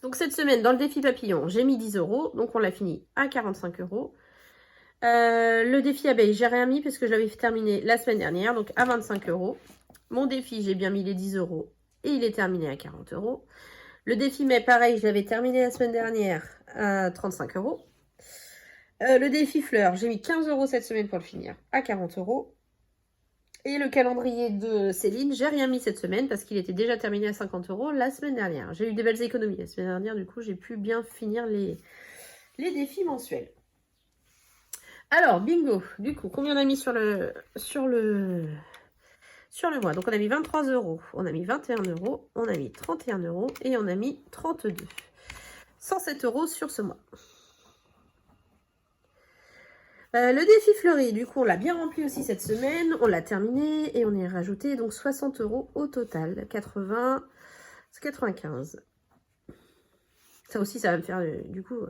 donc cette semaine, dans le défi papillon, j'ai mis 10 €. Donc, on l'a fini à 45 €. Le défi abeille, j'ai rien mis parce que je l'avais terminé la semaine dernière. Donc, à 25 €. Mon défi, j'ai bien mis les 10 € et il est terminé à 40 €. Le défi mai, pareil, je l'avais terminé la semaine dernière à 35 €. Le défi fleurs, j'ai mis 15 € cette semaine pour le finir à 40 €. Et le calendrier de Céline, j'ai rien mis cette semaine parce qu'il était déjà terminé à 50 € la semaine dernière. J'ai eu des belles économies la semaine dernière, du coup j'ai pu bien finir les défis mensuels. Alors, bingo, du coup, combien on a mis sur le mois? Donc on a mis 23 €, on a mis 21 €, on a mis 31 € et on a mis 32. 107 € sur ce mois. Le défi fleuri, du coup, on l'a bien rempli aussi cette semaine. On l'a terminé et on y a rajouté donc 60 € au total. 80, 95. Ça aussi, ça va me faire du coup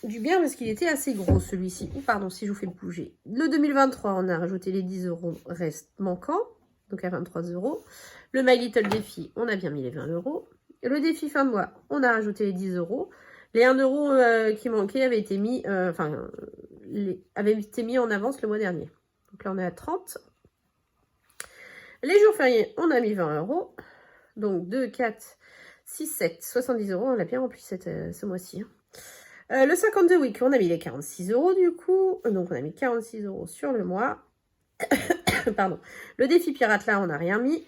du bien parce qu'il était assez gros celui-ci. Ou pardon, si je vous fais bouger. Le 2023, on a rajouté les 10 € reste manquant. Donc à 23 €. Le My Little défi, on a bien mis les 20 €. Et le défi fin de mois, on a rajouté les 10 €. Les 1 € qui manquaient avaient été mis, avaient été mis en avance le mois dernier. Donc là, on est à 30. Les jours fériés, on a mis 20 €. Donc 2, 4, 6, 7, 70 €. On l'a bien rempli ce mois-ci. Le 52 week, on a mis les 46 € du coup. Donc on a mis 46 € sur le mois. Pardon. Le défi pirate, là, on n'a rien mis.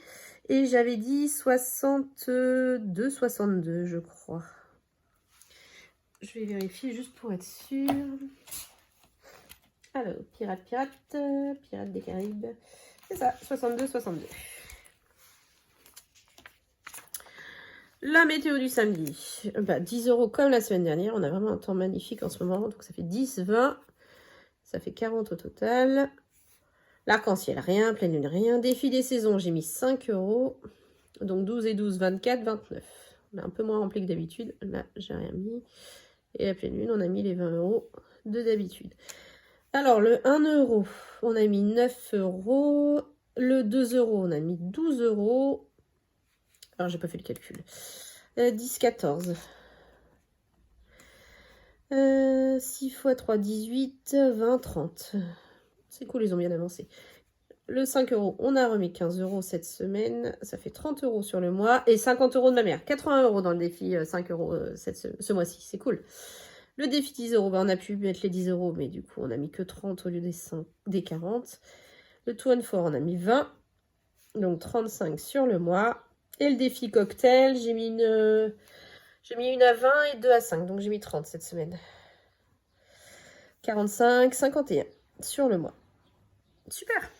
Et j'avais dit 62, 62, je crois. Je vais vérifier juste pour être sûre. Alors, pirate des Caraïbes. C'est ça, 62, 62. La météo du samedi. 10 € comme la semaine dernière. On a vraiment un temps magnifique en ce moment. Donc ça fait 10, 20. Ça fait 40 au total. L'arc-en-ciel, rien. Pleine lune, rien. Défi des saisons, j'ai mis 5 €. Donc 12 et 12, 24, 29. On a un peu moins rempli que d'habitude. Là, j'ai rien mis. Et la pleine lune, on a mis les 20 € de d'habitude. Alors, le 1 €, on a mis 9 €. Le 2 €, on a mis 12 €. Alors, j'ai pas fait le calcul. 10, 14. 6 x 3, 18, 20, 30. C'est cool, ils ont bien avancé. Le 5 €, on a remis 15 € cette semaine. Ça fait 30 € sur le mois. Et 50 € de ma mère. 80 € dans le défi 5 € ce mois-ci. C'est cool. Le défi 10 €, on a pu mettre les 10 €, mais du coup, on a mis que 30 au lieu des 40. Le 2 and 4, on a mis 20. Donc 35 sur le mois. Et le défi cocktail, j'ai mis une à 20 et 2 à 5. Donc j'ai mis 30 cette semaine. 45, 51 sur le mois. Super.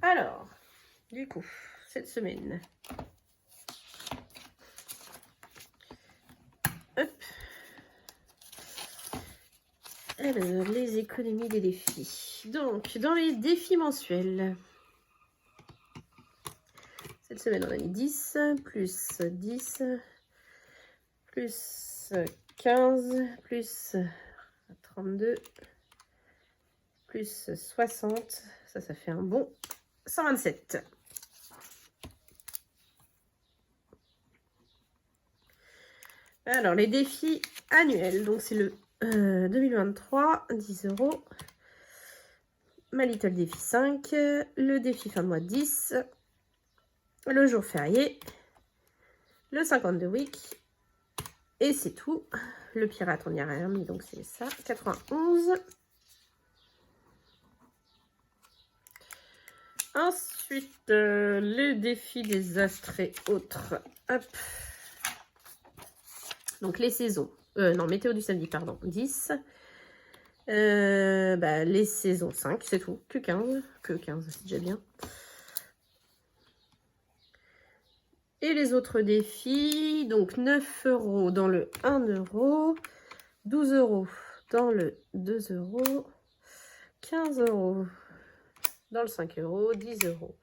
Alors, du coup, cette semaine. Hop. Alors, les économies des défis. Donc, dans les défis mensuels, cette semaine, on a mis 10, plus 10, plus 15, plus 32, plus 60. Ça fait un bon 127. Alors, les défis annuels. Donc, c'est le 2023, 10 €. Ma Little Défi 5. Le défi fin de mois 10. Le jour férié. Le 52 week. Et c'est tout. Le pirate, on n'y a rien mis, donc c'est ça. 91. Ensuite, le défi des astres et autres. Hop. Donc, les saisons. Non, météo du samedi, pardon. 10. Les saisons 5, c'est tout. Que 15. Que 15, c'est déjà bien. Et les autres défis. Donc, 9 € dans le 1 €. 12 € dans le 2 €. 15 € dans le 5 €. 10 €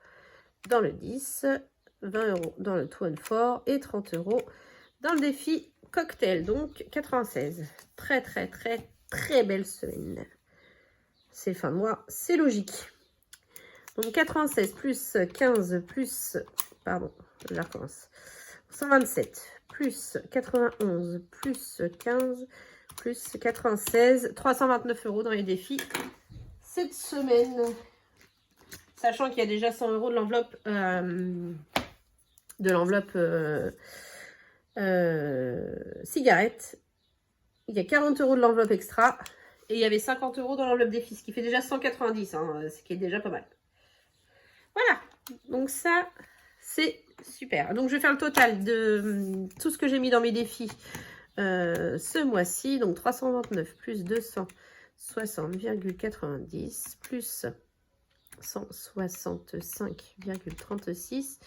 dans le 10. 20 € dans le 2 and 4. Et 30 € dans le défi cocktail. Donc, 96. Très, très, très, très belle semaine. C'est fin de mois, c'est logique. Donc, 96 plus 15 plus... Pardon, je recommence. 127 plus 91 plus 15 plus 96. 329 € dans les défis cette semaine. Sachant qu'il y a déjà 100 € de l'enveloppe... cigarette. Il y a 40 € de l'enveloppe extra. Et il y avait 50 € dans l'enveloppe défi, ce qui fait déjà 190, hein, ce qui est déjà pas mal. Voilà, donc ça, c'est super. Donc je vais faire le total de tout ce que j'ai mis dans mes défis ce mois-ci. Donc 329 plus 260,90 plus 165,36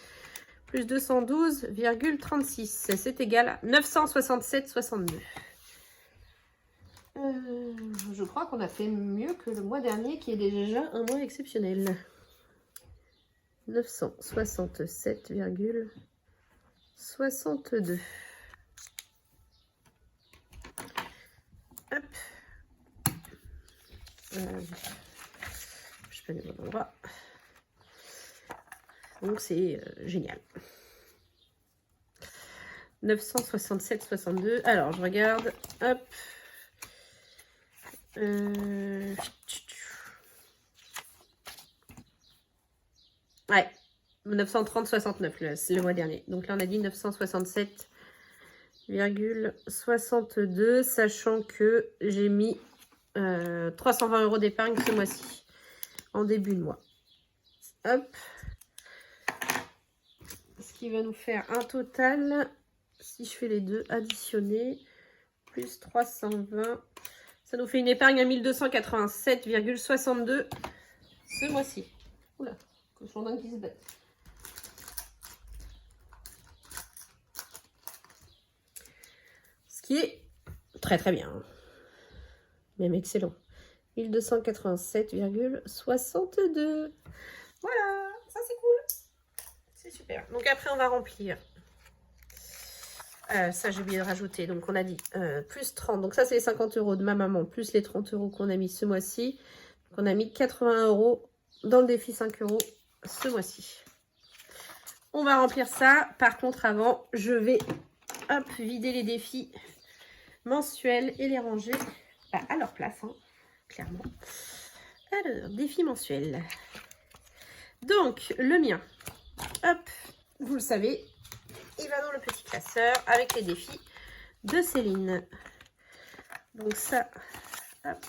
plus 212,36. C'est égal à 967,62. Je crois qu'on a fait mieux que le mois dernier, qui est déjà un mois exceptionnel. 967,62. Hop. Je peux aller au bon endroit. Donc c'est génial. 967,62. Alors je regarde. Hop. Ouais, 930,69 le mois dernier. Donc là, on a dit 967,62, sachant que j'ai mis 320 € d'épargne ce mois-ci, en début de mois. Hop. Ce qui va nous faire un total, si je fais les deux additionnés, plus 320, ça nous fait une épargne à 1287,62 ce mois-ci. Oula, cochon dingue qui se bat. Ce qui est très très bien. Même excellent. 1287,62. Voilà, ça c'est cool. C'est super. Donc après on va remplir. Ça j'ai oublié de rajouter. Donc on a dit plus 30. Donc ça c'est les 50 € de ma maman, plus les 30 € qu'on a mis ce mois-ci. Donc on a mis 80 € dans le défi 5 € ce mois-ci. On va remplir ça. Par contre avant, je vais vider les défis mensuels et les ranger à leur place, hein, clairement. Alors, défi mensuel. Donc, le mien, hop, vous le savez, il va dans le petit classeur avec les défis de Céline. Donc ça, hop.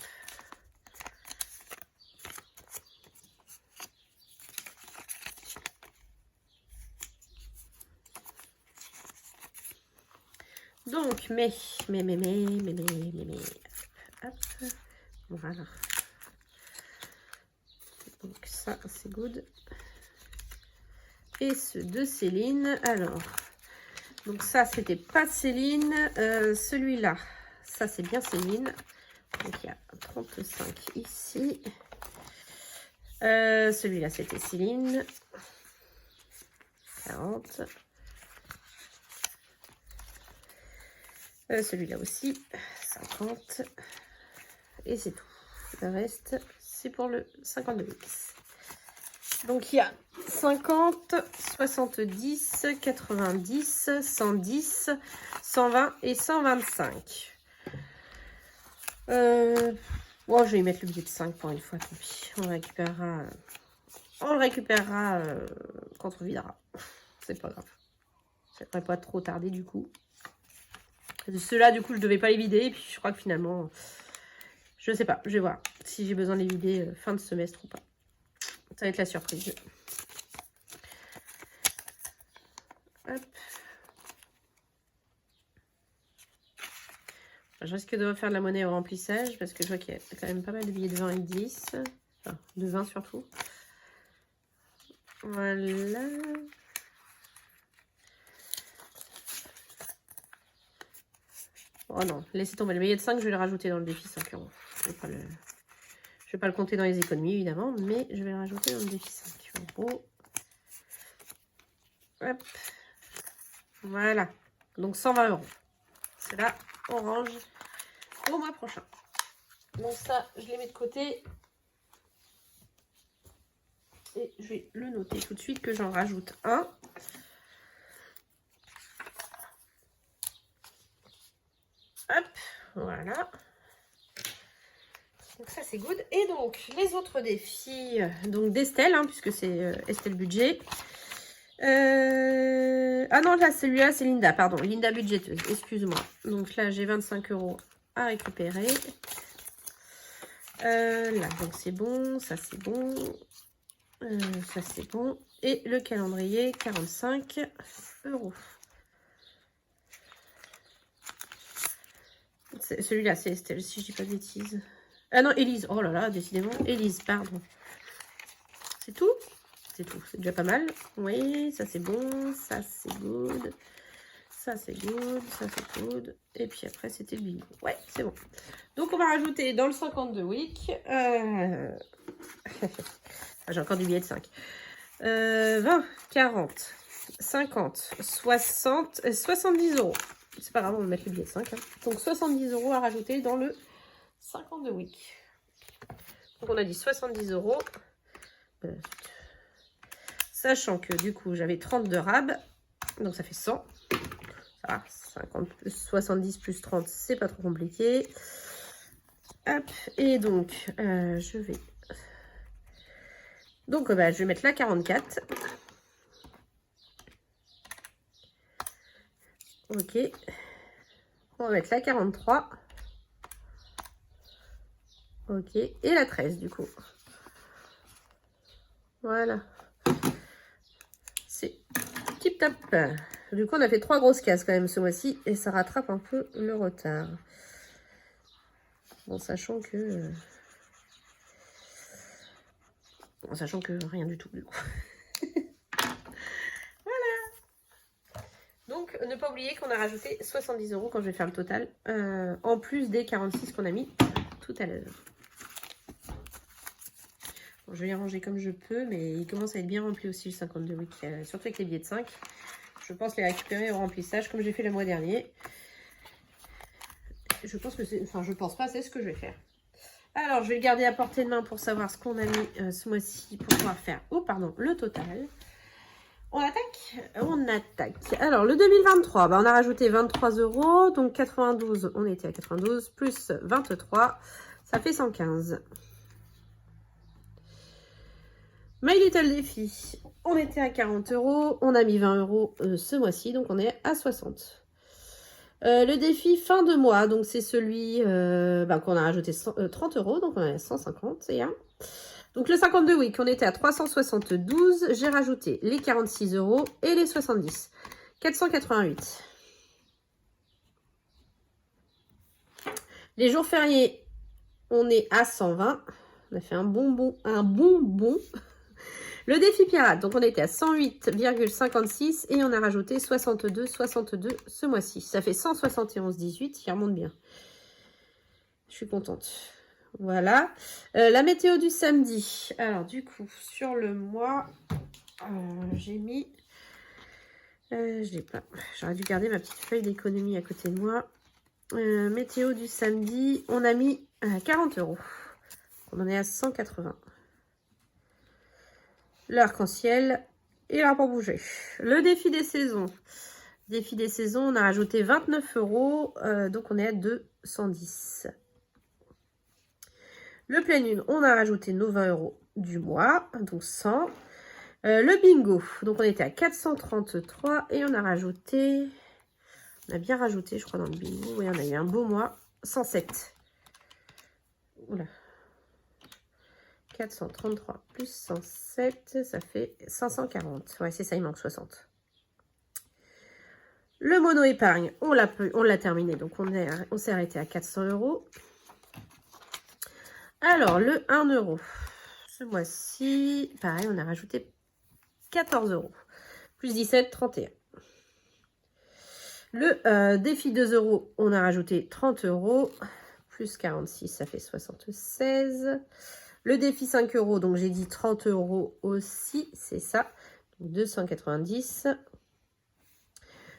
Donc, mais, hop, voilà. Donc ça, c'est good. Et ceux de Céline, alors, donc ça, c'était pas Céline. Celui-là, ça, c'est bien Céline. Donc, il y a 35 ici. Celui-là, c'était Céline. 40. Celui-là aussi, 50. Et c'est tout. Le reste, c'est pour le 52 X. Donc, il y a 50, 70, 90, 110, 120 et 125. Bon, je vais y mettre le billet de 5 pour une fois, tant pis. On le récupérera quand on videra. C'est pas grave. Ça devrait pas trop tarder du coup. Ceux-là, du coup, je devais pas les vider. Et puis, je crois que finalement, je sais pas. Je vais voir si j'ai besoin de les vider fin de semestre ou pas. Ça va être la surprise. Hop. Je risque de refaire de la monnaie au remplissage parce que je vois qu'il y a quand même pas mal de billets de 20 et de 10. Enfin, de 20 surtout. Voilà. Oh non, laissez tomber le billet de 5, je vais le rajouter dans le défi 5 euros. Je vais pas le compter dans les économies évidemment, mais je vais le rajouter dans le défi 5 euros. Hop. Voilà. Donc 120 euros. C'est là, orange, au mois prochain. Donc ça, je les mets de côté. Et je vais le noter tout de suite que j'en rajoute un. Hop, voilà. Donc ça c'est good. Et donc les autres défis, donc d'Estelle, hein, puisque c'est Estelle Budget. Ah non, là celui-là c'est Linda, pardon, Linda budgéteuse, excuse-moi. Donc là j'ai 25 euros à récupérer. Là donc c'est bon, ça c'est bon, ça c'est bon. Et le calendrier, 45 euros. Celui-là c'est Estelle, si je dis pas de bêtises. Ah non, Élise, oh là là, décidément, Élise, pardon. C'est tout? C'est tout, c'est déjà pas mal. Oui, ça c'est bon, ça c'est good. Ça c'est good, ça c'est good. Et puis après c'était le bingo. Ouais, c'est bon. Donc on va rajouter dans le 52 week. J'ai encore du billet de 5. 20, 40, 50, 60, 70 euros. C'est pas grave, on va mettre le billet de 5. Hein. Donc 70 euros à rajouter dans le 52 week. Donc on a dit 70 euros. Sachant que du coup j'avais 30 de rab. Donc ça fait 100. Ça va, 50 plus 70 plus 30, c'est pas trop compliqué. Hop, et donc je vais... Donc je vais mettre la 44. Ok. On va mettre la 43. Ok. Et la 13 du coup. Voilà. C'est tip top. Du coup, on a fait 3 grosses cases quand même ce mois-ci. Et ça rattrape un peu le retard. Bon, sachant que... Sachant que rien du tout du coup. Donc, ne pas oublier qu'on a rajouté 70 euros quand je vais faire le total. En plus des 46 qu'on a mis tout à l'heure. Bon, je vais les ranger comme je peux, mais il commence à être bien rempli aussi le 52 week. Surtout avec les billets de 5. Je pense les récupérer au remplissage comme j'ai fait le mois dernier. Je pense que c'est... Enfin, je pense pas, c'est ce que je vais faire. Alors, je vais le garder à portée de main pour savoir ce qu'on a mis ce mois-ci pour pouvoir faire, le total. On attaque? On attaque. Alors, le 2023, on a rajouté 23 euros. Donc, 92, on était à 92. Plus 23, ça fait 115. My Little Défi, on était à 40 euros. On a mis 20 euros ce mois-ci. Donc, on est à 60. Le défi fin de mois, donc c'est celui qu'on a rajouté 30 euros. Donc, on est à 151. Donc, le 52 week, on était à 372. J'ai rajouté les 46 euros et les 70. 488. Les jours fériés, on est à 120. On a fait un bonbon. Le défi pirate, donc on était à 108,56 et on a rajouté 62,62 ce mois-ci. Ça fait 171,18, il remonte bien. Je suis contente. Voilà. La météo du samedi. Alors, du coup, sur le mois, j'ai mis... je l'ai pas. J'aurais dû garder ma petite feuille d'économie à côté de moi. Météo du samedi, on a mis 40 euros. On en est à 180. l'arc-en-ciel et l'arbre bougé. Le défi des saisons. Défi des saisons, on a rajouté 29 €, donc on est à 210. Le plein lune, on a rajouté nos 20 € du mois, donc 100. Le bingo, donc on était à 433 et on a rajouté, on a bien rajouté je crois dans le bingo, oui on a eu un beau mois, 107. Oula. 433 plus 107, ça fait 540. Ouais c'est ça, il manque 60. Le mono épargne, on l'a terminé, donc on s'est arrêté à 400 €. Alors le 1 €, ce mois-ci, pareil on a rajouté 14 €. Plus 17, 31. Le défi 2 €, on a rajouté 30 €. Plus 46, ça fait 76. Le défi 5 €, donc j'ai dit 30 € aussi, c'est ça. Donc 290.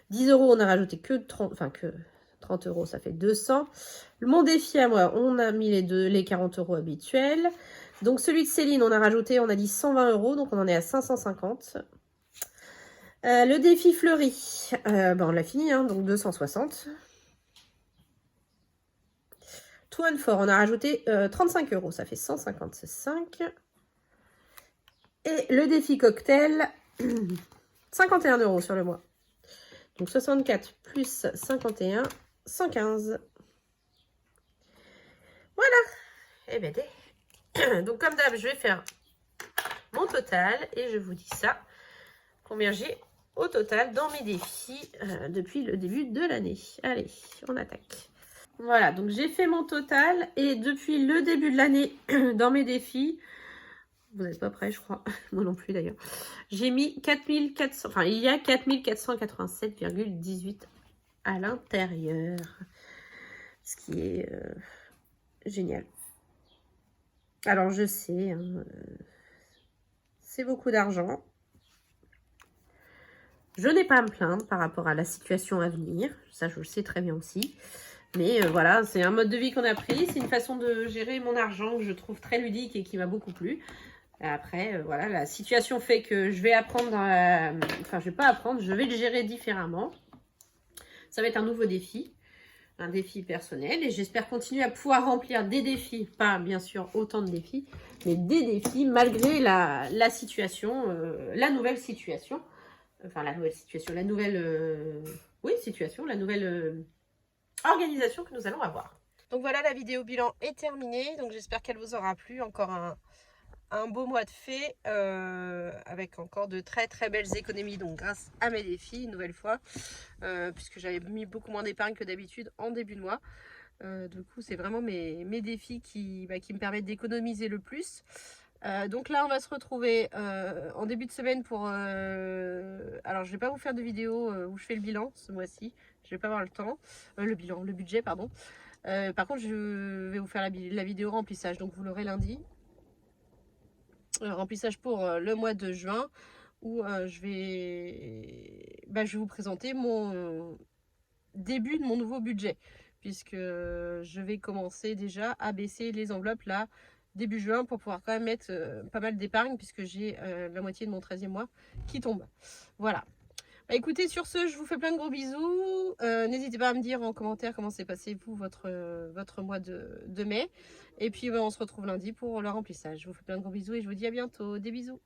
10 €, on a rajouté que 30, enfin que 30 €, ça fait 200. Mon défi à moi, on a mis les 40 € habituels. Donc celui de Céline, on a rajouté, on a dit 120 €, donc on en est à 550. Le défi fleuri, on l'a fini, hein, donc 260. Tout and fort, on a rajouté 35 €, ça fait 155. Et le défi cocktail, 51 € sur le mois. Donc 64 plus 51, 115. Voilà. Et bien, donc comme d'hab, je vais faire mon total et je vous dis ça. Combien j'ai au total dans mes défis depuis le début de l'année. Allez, on attaque. Voilà, donc j'ai fait mon total et depuis le début de l'année, dans mes défis, vous n'êtes pas prêts, je crois, moi non plus d'ailleurs, j'ai mis 4400, enfin il y a 4487,18 à l'intérieur, ce qui est génial. Alors je sais, hein, c'est beaucoup d'argent. Je n'ai pas à me plaindre par rapport à la situation à venir, ça je le sais très bien aussi. Mais voilà, c'est un mode de vie qu'on a pris, c'est une façon de gérer mon argent que je trouve très ludique et qui m'a beaucoup plu. Après, voilà, la situation fait que je vais apprendre, enfin je vais pas apprendre, je vais le gérer différemment. Ça va être un nouveau défi, un défi personnel et j'espère continuer à pouvoir remplir des défis, pas bien sûr autant de défis, mais des défis malgré la situation, la nouvelle situation. Enfin la nouvelle situation, la nouvelle, oui situation, la nouvelle organisation que nous allons avoir. Donc voilà, la vidéo bilan est terminée. Donc j'espère qu'elle vous aura plu. Encore un beau mois de fait avec encore de très très belles économies. Donc grâce à mes défis, une nouvelle fois, puisque j'avais mis beaucoup moins d'épargne que d'habitude en début de mois. Du coup, c'est vraiment mes défis qui me permettent d'économiser le plus. Donc là, on va se retrouver en début de semaine pour... alors, je vais pas vous faire de vidéo où je fais le bilan ce mois-ci. Je vais pas avoir le temps. Le budget, pardon. Par contre, je vais vous faire la vidéo remplissage. Donc, vous l'aurez lundi. Remplissage pour le mois de juin où je vais vous présenter mon début de mon nouveau budget. Puisque je vais commencer déjà à baisser les enveloppes là début juin pour pouvoir quand même mettre pas mal d'épargne puisque j'ai la moitié de mon 13e mois qui tombe. Voilà. Écoutez, sur ce, je vous fais plein de gros bisous. N'hésitez pas à me dire en commentaire comment s'est passé vous, votre mois de mai. Et puis on se retrouve lundi pour le remplissage. Je vous fais plein de gros bisous et je vous dis à bientôt. Des bisous.